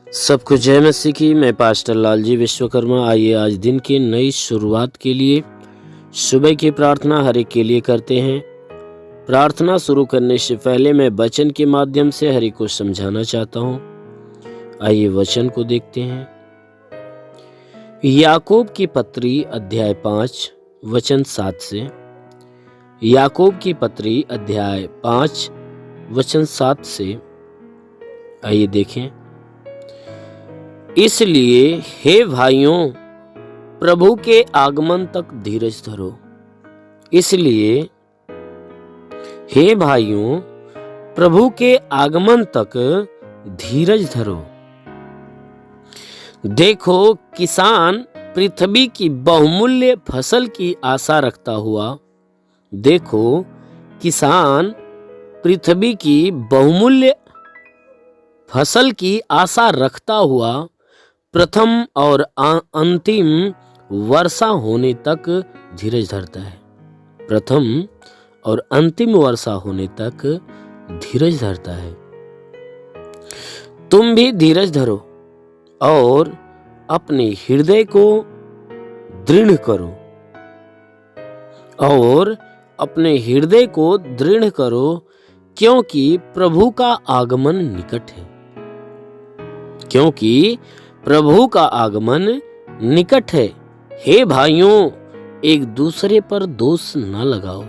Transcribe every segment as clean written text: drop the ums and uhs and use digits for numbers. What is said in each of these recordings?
सबको जय मसीह की। मैं पास्टर लालजी विश्वकर्मा। आइए आज दिन की नई शुरुआत के लिए सुबह की प्रार्थना हर एक के लिए करते हैं। प्रार्थना शुरू करने से पहले मैं वचन के माध्यम से हर एक को समझाना चाहता हूँ। आइए वचन को देखते हैं। याकूब की पत्री अध्याय 5 वचन 7 से। याकूब की पत्री अध्याय 5 वचन 7 से आइए देखें। इसलिए हे भाइयों, प्रभु के आगमन तक धीरज धरो। इसलिए हे भाइयों, प्रभु के आगमन तक धीरज धरो। देखो, किसान पृथ्वी की बहुमूल्य फसल की आशा रखता हुआ देखो किसान पृथ्वी की बहुमूल्य फसल की आशा रखता हुआ प्रथम और अंतिम वर्षा होने तक धीरज धरता है। प्रथम और अंतिम वर्षा होने तक धीरज धरता है। तुम भी धीरज धरो और अपने हृदय को दृढ़ करो क्योंकि प्रभु का आगमन निकट है। हे भाइयों, एक दूसरे पर दोष न लगाओ।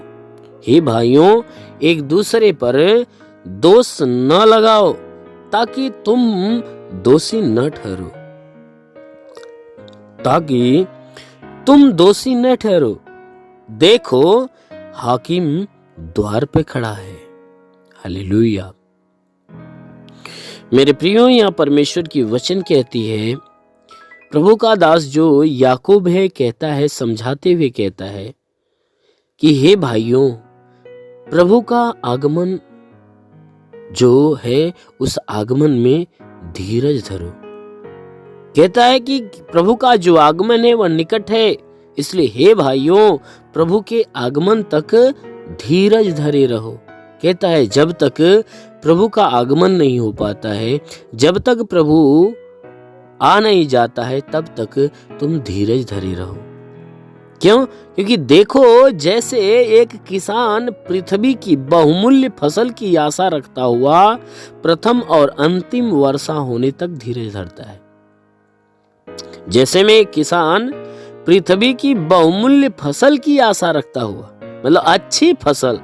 ताकि तुम दोषी न ठहरो। देखो, हाकिम द्वार पे खड़ा है। हालेलुया। मेरे प्रियो, यहाँ परमेश्वर की वचन कहती है, प्रभु का दास जो याकूब है कहता है, समझाते हुए कहता है कि हे भाइयों, प्रभु का आगमन जो है उस आगमन में धीरज धरो। कहता है कि प्रभु का जो आगमन है वह निकट है। इसलिए हे भाइयों, प्रभु के आगमन तक धीरज धरे रहो। कहता है जब तक प्रभु का आगमन नहीं हो पाता है, जब तक प्रभु आ नहीं जाता है, तब तक तुम धीरज धरे रहो। क्यों? क्योंकि देखो, जैसे एक किसान पृथ्वी की बहुमूल्य फसल की आशा रखता हुआ प्रथम और अंतिम वर्षा होने तक धीरज धरता है। जैसे में किसान पृथ्वी की बहुमूल्य फसल की आशा रखता हुआ, मतलब अच्छी फसल,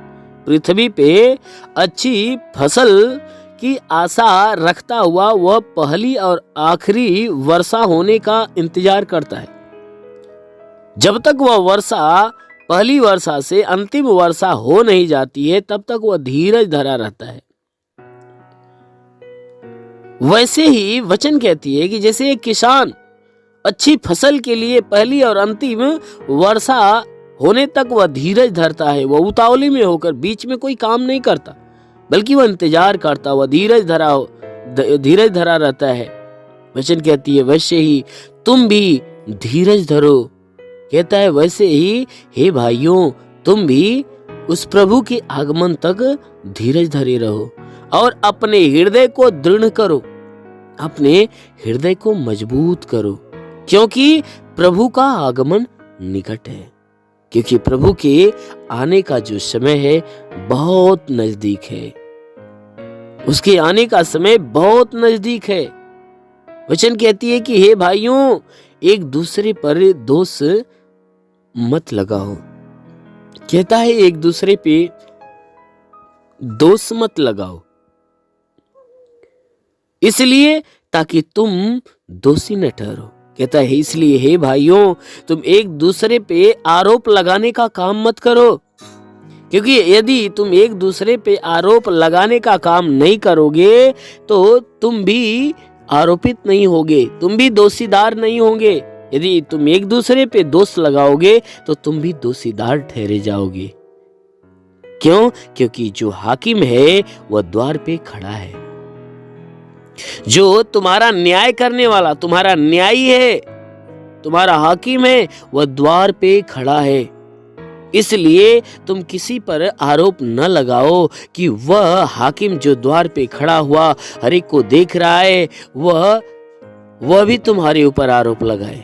पृथ्वी पे अच्छी फसल की आशा रखता हुआ वह पहली और आखिरी वर्षा होने का इंतजार करता है। जब तक वह वर्षा पहली वर्षा से अंतिम वर्षा हो नहीं जाती है, तब तक वह धीरज धरा रहता है। वैसे ही वचन कहती है कि जैसे एक किसान अच्छी फसल के लिए पहली और अंतिम वर्षा होने तक वह धीरज धरता है, वह उतावली में होकर बीच में कोई काम नहीं करता, बल्कि वह इंतजार करता, वह धीरज धरा रहता है। वचन कहती है वैसे ही तुम भी धीरज धरो। कहता है वैसे ही हे भाइयों, तुम भी उस प्रभु के आगमन तक धीरज धरे रहो और अपने हृदय को दृढ़ करो, अपने हृदय को मजबूत करो, क्योंकि प्रभु का आगमन निकट है। क्योंकि प्रभु के आने का जो समय है बहुत नजदीक है। उसके आने का समय बहुत नजदीक है। वचन कहती है कि हे भाइयों, एक दूसरे पर दोष मत लगाओ। कहता है एक दूसरे पे दोष मत लगाओ, इसलिए ताकि तुम दोषी न ठहरो। कहता है इसलिए हे भाइयों, तुम एक दूसरे पे आरोप लगाने का काम मत करो, क्योंकि यदि तुम एक दूसरे पे आरोप लगाने का काम नहीं करोगे तो तुम भी आरोपित नहीं होगे, तुम भी दोषीदार नहीं होंगे। यदि तुम एक दूसरे पे दोष लगाओगे तो तुम भी दोषीदार ठहरे जाओगे। क्यों? क्योंकि जो हाकिम है वह द्वार पे खड़ा है। जो तुम्हारा न्याय करने वाला, तुम्हारा न्यायी है, तुम्हारा हाकिम है, वह द्वार पे खड़ा है। इसलिए तुम किसी पर आरोप न लगाओ कि वह हाकिम जो द्वार पे खड़ा हुआ हर एक को देख रहा है, वह वह भी तुम्हारे ऊपर आरोप लगाए।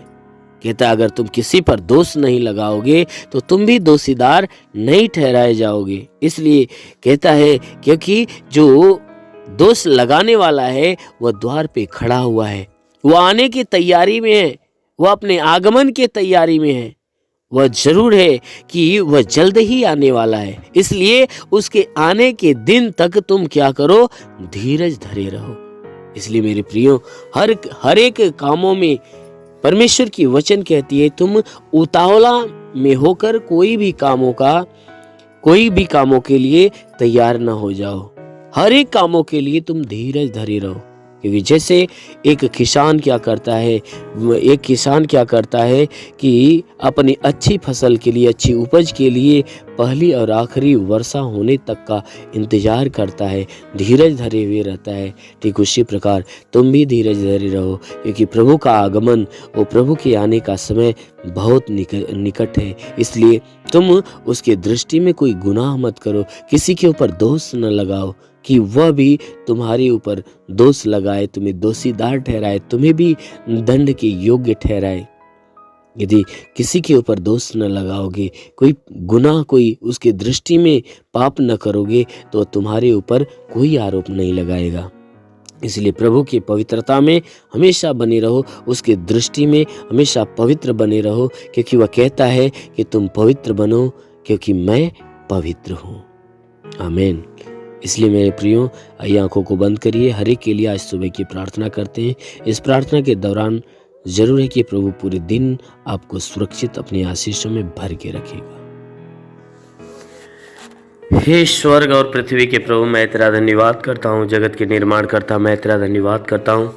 कहता है अगर तुम किसी पर दोष नहीं लगाओगे तो तुम भी दोषीदार नहीं ठहराए जाओगे। इसलिए कहता है क्योंकि जो दोष लगाने वाला है वह द्वार पे खड़ा हुआ है, वह आने की तैयारी में है, वह अपने आगमन की तैयारी में है। वह जरूर है कि वह जल्द ही आने वाला है। इसलिए उसके आने के दिन तक तुम क्या करो, धीरज धरे रहो। इसलिए मेरे प्रियो, हर एक कामों में परमेश्वर की वचन कहती है तुम उतावला में होकर कोई भी कामों के लिए तैयार ना हो जाओ। हर एक कामों के लिए तुम धीरज धरे रहो। क्योंकि जैसे एक किसान क्या करता है कि अपनी अच्छी फसल के लिए, अच्छी उपज के लिए पहली और आखिरी वर्षा होने तक का इंतजार करता है, धीरज धरे हुए रहता है, ठीक उसी प्रकार तुम भी धीरज धरे रहो। क्योंकि प्रभु का आगमन और प्रभु के आने का समय बहुत निकट है। इसलिए तुम उसके दृष्टि में कोई गुनाह मत करो, किसी के ऊपर दोष न लगाओ कि वह भी तुम्हारे ऊपर दोष लगाए, तुम्हें दोषीदार ठहराए, तुम्हें भी दंड के योग्य ठहराए। यदि किसी के ऊपर दोष न लगाओगे, कोई गुनाह, कोई उसके दृष्टि में पाप न करोगे, तो तुम्हारे ऊपर कोई आरोप नहीं लगाएगा। इसलिए प्रभु की पवित्रता में हमेशा बने रहो, उसके दृष्टि में हमेशा पवित्र बने रहो, क्योंकि वह कहता है कि तुम पवित्र बनो क्योंकि मैं पवित्र हूँ। आमीन। इसलिए मेरे प्रियो, आइए आंखों को बंद करिए, हर एक के लिए आज सुबह की प्रार्थना करते हैं। इस प्रार्थना के दौरान जरूर है कि प्रभु पूरे दिन आपको सुरक्षित अपनी आशीषों में भर के रखेगा। हे स्वर्ग और पृथ्वी के प्रभु, मैं तेरा धन्यवाद करता हूँ। जगत के निर्माण करता मैं तेरा धन्यवाद करता हूँ।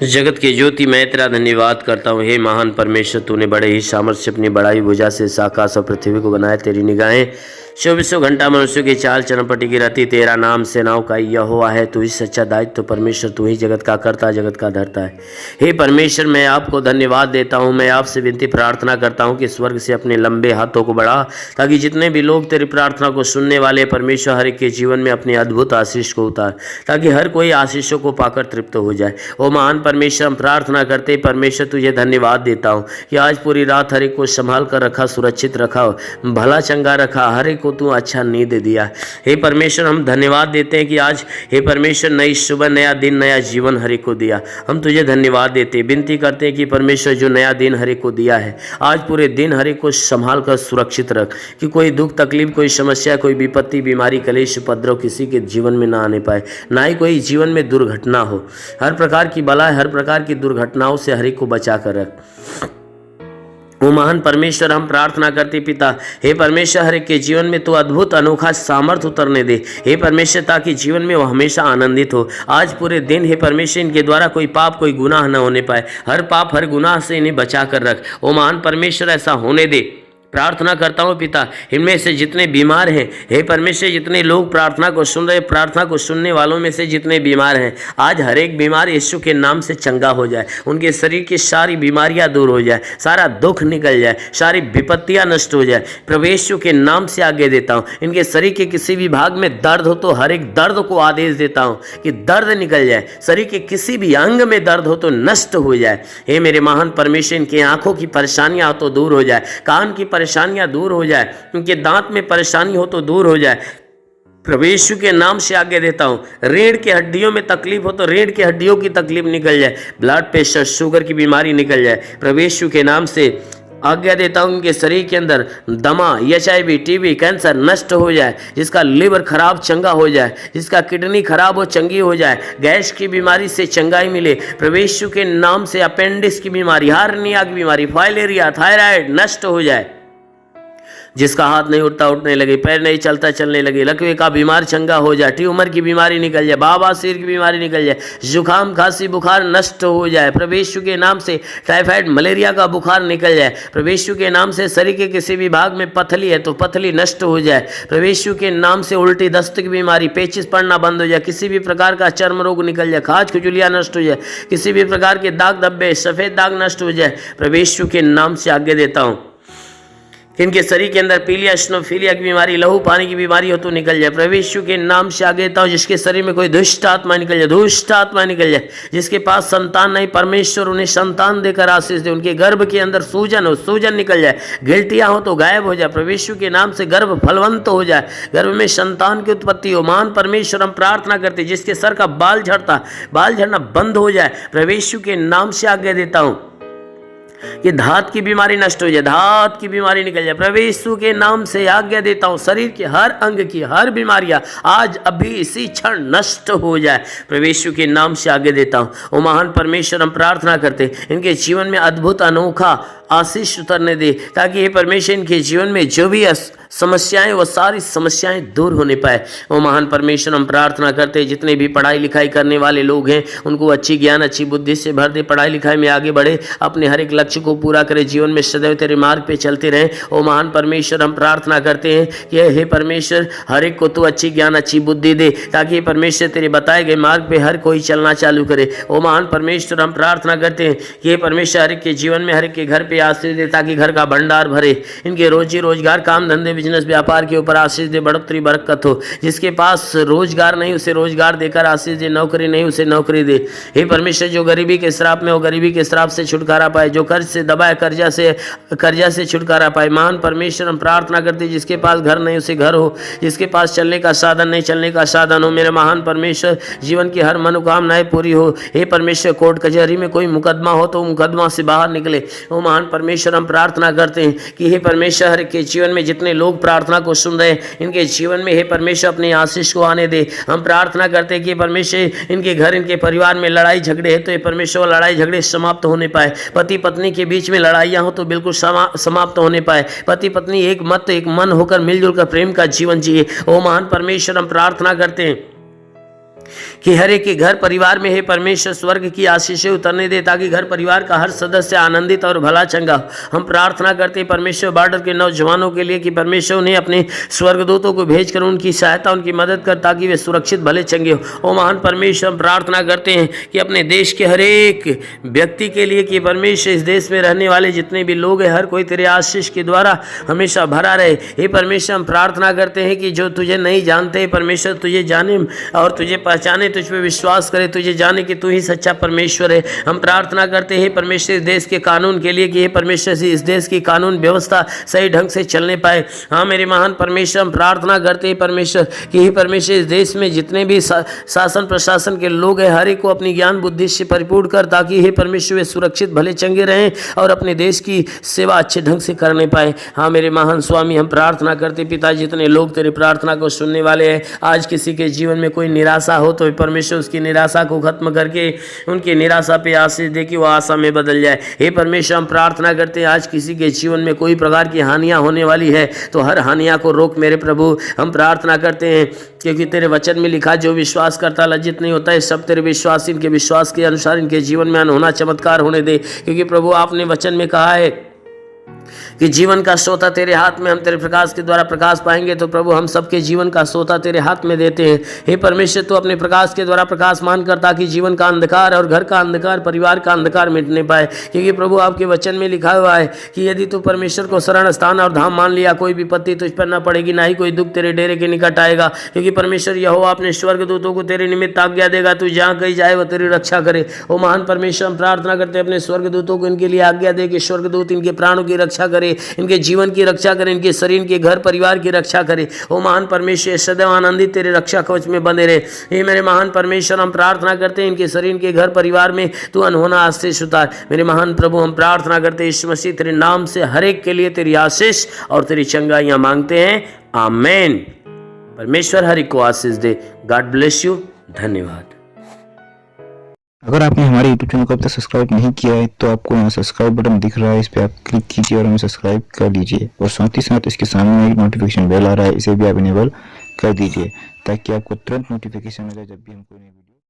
जगत की ज्योति मैं तेरा धन्यवाद करता हूँ। हे महान परमेश्वर, तूने बड़े ही सामर्थ्य अपनी बड़ाई भुजा से आकाश और पृथ्वी को बनाया। तेरी निगाहें 24 घंटा मनुष्य की चाल चरपटी की रहती। तेरा नाम सेनाओं का यहोवा है। तू ही सच्चा दायित्व परमेश्वर, तू ही जगत का करता, जगत का धरता है। हे परमेश्वर, मैं आपको धन्यवाद देता हूँ। मैं आपसे विनती प्रार्थना करता हूँ कि स्वर्ग से अपने लंबे हाथों को बढ़ा, ताकि जितने भी लोग तेरी प्रार्थना को सुनने वाले परमेश्वर, हर एक के जीवन में अपनी अद्भुत आशीष को उतार, ताकि हर कोई आशीषों को पाकर तृप्त हो जाए। ओ महान परमेश्वर, हम प्रार्थना करते परमेश्वर तुझे धन्यवाद देता हूँ कि आज पूरी रात हर एक को संभाल कर रखा, सुरक्षित रखा, भला चंगा रखा, हर एक को तू अच्छा नींद दिया। हे परमेश्वर, हम धन्यवाद देते हैं कि आज हे परमेश्वर नई सुबह, नया दिन, नया जीवन हर एक को दिया। हम तुझे धन्यवाद देते, विनती करते हैं कि परमेश्वर जो नया दिन हर एक को दिया है, आज पूरे दिन हर एक को संभाल कर सुरक्षित रख, कि कोई दुख तकलीफ, कोई समस्या, कोई विपत्ति, बीमारी, कलेश, उपद्रव किसी के जीवन में ना आने पाए, ना ही कोई जीवन में दुर्घटना हो। हर प्रकार की बला, हर प्रकार की दुर्घटनाओं से हर एक को बचा कर रख। वो महान परमेश्वर, हम प्रार्थना करते पिता, हे परमेश्वर, हर एक के जीवन में तो अद्भुत अनोखा सामर्थ उतरने दे हे परमेश्वर, ताकि जीवन में वो हमेशा आनंदित हो। आज पूरे दिन हे परमेश्वर, इनके द्वारा कोई पाप, कोई गुनाह न होने पाए। हर पाप, हर गुनाह से इन्हें बचा कर रख। ओ महान परमेश्वर, ऐसा होने दे। प्रार्थना करता हूँ पिता, इनमें से जितने बीमार हैं हे परमेश्वर, जितने लोग प्रार्थना को सुन रहे, प्रार्थना को सुनने वालों में से जितने बीमार हैं, आज हर एक बीमार यीशु के नाम से चंगा हो जाए। उनके शरीर की सारी बीमारियां दूर हो जाए, सारा दुख निकल जाए, सारी विपत्तियां नष्ट हो जाए। प्रभु यीशु के नाम से आगे देता हूँ। इनके शरीर के किसी भी भाग में दर्द हो तो हर एक दर्द को आदेश देता हूँ कि दर्द निकल जाए। शरीर के किसी भी अंग में दर्द हो तो नष्ट हो जाए। हे मेरे महान परमेश्वर, इनकी आंखों की परेशानियां हो तो दूर हो जाए, कान की परेशानियां दूर हो जाए, उनके दांत में परेशानी हो तो दूर हो जाए। प्रभु यीशु के नाम से आगे देता हूँ। रीढ़ की हड्डियों में तकलीफ हो तो रीढ़ की हड्डियों की तकलीफ निकल जाए, ब्लड प्रेशर, शुगर की बीमारी निकल जाए। प्रभु यीशु के नाम से आज्ञा देता हूँ उनके शरीर के अंदर दमा, HIV, TB, कैंसर नष्ट हो जाए। जिसका लिवर खराब चंगा हो जाए, जिसका किडनी खराब हो चंगी हो जाए, गैस की बीमारी से चंगाई मिले। प्रभु यीशु के नाम से अपेंडिक्स की बीमारी, हार्निया की बीमारी, फाइलेरिया, थायराइड नष्ट हो जाए। जिसका हाथ नहीं उठता उठने लगे, पैर नहीं चलता चलने लगे, लकवे का बीमार चंगा हो जाए, ट्यूमर की बीमारी निकल जाए, बवासीर की बीमारी निकल जाए, जुकाम, खांसी, बुखार नष्ट हो जाए। प्रभु यीशु के नाम से टाइफाइड, मलेरिया का बुखार निकल जाए। प्रभु यीशु के नाम से शरीर के किसी भी भाग में पथली है तो पथली नष्ट हो जाए। प्रभु यीशु के नाम से उल्टी, दस्त की बीमारी, पेचिस पड़ना बंद हो जाए, किसी भी प्रकार का चर्म रोग निकल जाए, खाज खुजलियाँ नष्ट हो जाए, किसी भी प्रकार के दाग धब्बे, सफ़ेद दाग नष्ट हो जाए। प्रभु यीशु के नाम से आज्ञा देता हूँ इनके शरीर के अंदर पीलिया, स्नोफीलिया की बीमारी, लहू पानी की बीमारी हो तो निकल जाए। प्रभु यीशु के नाम से आगे देता हूँ, जिसके शरीर में कोई दुष्ट आत्मा निकल जाए, दुष्ट आत्मा निकल जाए। जिसके पास संतान नहीं, परमेश्वर उन्हें संतान देकर आशीष दे। उनके गर्भ के अंदर सूजन हो, सूजन निकल जाए। गिल्टियाँ हो तो गायब हो जाए। प्रभु यीशु के नाम से गर्भ फलवंत हो जाए, गर्भ में संतान की उत्पत्ति हो। महान परमेश्वर हम प्रार्थना करते, जिसके सर का बाल झड़ना बंद हो जाए। प्रभु यीशु के नाम से आज्ञा देता हूँ कि धात की बीमारी नष्ट हो जाए, धात की बीमारी निकल जाए। प्रभु यीशु के नाम से आज्ञा देता हूँ, शरीर के हर अंग की हर बीमारियां आज अभी इसी क्षण नष्ट हो जाए। प्रभु यीशु के नाम से आज्ञा देता हूँ। ओ महान परमेश्वर हम प्रार्थना करते, इनके जीवन में अद्भुत अनोखा आशीष उतरने दे, ताकि ये परमेश्वर इनके जीवन में जो भी समस्याएं, वो सारी समस्याएं दूर होने पाए। वो महान परमेश्वर हम प्रार्थना करते, जितने भी पढ़ाई लिखाई करने वाले लोग हैं उनको अच्छी ज्ञान, अच्छी बुद्धि से भर दे, पढ़ाई लिखाई में आगे बढ़े, अपने हर एक लक्ष्य को पूरा करे, जीवन में सदैव तेरे मार्ग पे चलते रहें। ओ महान परमेश्वर हम प्रार्थना करते हैं कि हे परमेश्वर हर एक को तू अच्छी ज्ञान, अच्छी बुद्धि दे, ताकि परमेश्वर तेरे बताए गए मार्ग पे हर कोई चलना चालू करे। ओ महान परमेश्वर हम प्रार्थना करते हैं कि हे परमेश्वर हर एक के जीवन में, हर एक के घर पे आशीष दे, ताकि घर का भंडार भरे। इनके रोजी रोजगार, काम धंधे, बिजनेस व्यापार के ऊपर आशीष दे, बढ़ोतरी बरकत हो। जिसके पास रोजगार नहीं उसे रोजगार देकर आशीष दे, नौकरी नहीं उसे नौकरी दे। हे परमेश्वर जो गरीबी के श्राप में हो, गरीबी के श्राप से छुटकारा पाए। जो कर्ज से दबाए, कर्जा से छुटकारा पाए। महान परमेश्वर हम प्रार्थना करते, जिसके पास घर नहीं उसे घर हो, जिसके पास चलने का साधन नहीं चलने का साधन हो। मेरे महान परमेश्वर जीवन की हर मनोकामनाएं पूरी हो। हे परमेश्वर कोर्ट कचहरी में कोई मुकदमा हो तो मुकदमा से बाहर निकले। वो महान परमेश्वर हम प्रार्थना करते हैं कि हे परमेश्वर हर के जीवन में जितने लोग प्रार्थना को सुन रहे हैं, इनके जीवन में हे परमेश्वर अपनी आशीष को आने दे। हम प्रार्थना करते हैं कि परमेश्वर इनके घर, इनके परिवार में लड़ाई झगड़े है तो ये परमेश्वर लड़ाई झगड़े समाप्त होने पाए। पति पत्नी के बीच में लड़ाइयाँ हो तो बिल्कुल समाप्त होने पाए। पति पत्नी एक मत, एक मन होकर मिलजुल कर प्रेम का जीवन जिए। ओ महान परमेश्वर हम प्रार्थना करते हैं कि हर एक के घर परिवार में हे परमेश्वर स्वर्ग की आशीषें उतरने दे, ताकि घर परिवार का हर सदस्य आनंदित और भला चंगा। हम प्रार्थना करते हैं परमेश्वर बॉर्डर के नौजवानों के लिए कि परमेश्वर उन्हें अपने स्वर्गदूतों को भेजकर उनकी सहायता, उनकी मदद कर, ताकि वे सुरक्षित भले चंगे हो। ओ महान परमेश्वर हम प्रार्थना करते हैं कि अपने देश के हर एक व्यक्ति के लिए कि परमेश्वर इस देश में रहने वाले जितने भी लोग हैं, हर कोई तेरे आशीष के द्वारा हमेशा भरा रहे। हे परमेश्वर हम प्रार्थना करते हैं कि जो तुझे नहीं जानते परमेश्वर तुझे जाने और तुझे पहचाने, तुझ पे विश्वास करे, तुझे जाने कि तू ही सच्चा परमेश्वर है। हम प्रार्थना करते हैं परमेश्वर इस देश के कानून के लिए कि हे परमेश्वर से इस देश की कानून व्यवस्था सही ढंग से चलने पाए। हाँ मेरे महान परमेश्वर हम प्रार्थना करते हैं परमेश्वर कि हे परमेश्वर इस देश में जितने भी शासन प्रशासन के लोग हैं, हर एक को अपनी ज्ञान बुद्धि से परिपूर्ण कर, ताकि हे परमेश्वर वे सुरक्षित भले चंगे रहें और अपने देश की सेवा अच्छे ढंग से करने पाए। हाँ मेरे महान स्वामी हम प्रार्थना करते पिता, जितने लोग तेरे प्रार्थना को सुनने वाले हैं, आज किसी के जीवन में कोई निराशा हो तो परमेश्वर उसकी निराशा को खत्म करके उनकी निराशा पे आशीष दे कि वो आशा में बदल जाए। हे परमेश्वर हम प्रार्थना करते हैं आज किसी के जीवन में कोई प्रकार की हानियां होने वाली है तो हर हानियां को रोक मेरे प्रभु। हम प्रार्थना करते हैं क्योंकि तेरे वचन में लिखा जो विश्वास करता लज्जित नहीं होता है। सब तेरे विश्वास, इनके विश्वास के अनुसार इनके जीवन में अनहोना चमत्कार होने दे, क्योंकि प्रभु आपने वचन में कहा है कि जीवन का सोता तेरे हाथ में, हम तेरे प्रकाश के द्वारा प्रकाश पाएंगे। तो प्रभु हम सबके जीवन का सोता तेरे हाथ में देते हैं। हे परमेश्वर तू अपने प्रकाश के द्वारा प्रकाश मान कर, ताकि जीवन का अंधकार और घर का अंधकार, परिवार का अंधकार मिटने पाए। क्योंकि प्रभु आपके वचन में लिखा हुआ है कि यदि तू परमेश्वर को शरण स्थान और धाम मान लिया, कोई विपत्ति तुझ पर न पड़ेगी, ना ही कोई दुख तेरे डेरे के निकट आएगा। क्योंकि परमेश्वर यहोवा अपने स्वर्गदूतों को तेरे निमित्त आज्ञा देगा, तू जहाँ कहीं जाए वह तेरी रक्षा करे। ओ महान परमेश्वर हम प्रार्थना करते हैं अपने स्वर्गदूतों को इनके लिए आज्ञा दे कि स्वर्गदूत इनके प्राणों की रक्षा करे, इनके जीवन की रक्षा करे, इनके शरीर के घर परिवार की रक्षा करे। ओ महान परमेश्वर सदैव आनंदित तेरे रक्षा कवच में बंधे रहे। हे मेरे महान परमेश्वर हम प्रार्थना करते हैं इनके शरीर के घर परिवार में तू अनहोना आशीष उतार। मेरे महान प्रभु हम प्रार्थना करते हैं यीशु मसीह तेरे नाम से हर एक के लिए तेरी आशीष और तेरी चंगाइयां मांगते हैं, आमीन। परमेश्वर हर एक को आशीष दे। God bless you. धन्यवाद। अगर आपने हमारे YouTube चैनल को अब तक सब्सक्राइब नहीं किया है तो आपको यहाँ सब्सक्राइब बटन दिख रहा है, इस पर आप क्लिक कीजिए और हमें सब्सक्राइब कर लीजिए। और साथ ही साथ इसके सामने एक नोटिफिकेशन बेल आ रहा है, इसे भी आप इनेबल कर दीजिए ताकि आपको तुरंत नोटिफिकेशन मिले जब भी हम कोई नई वीडियो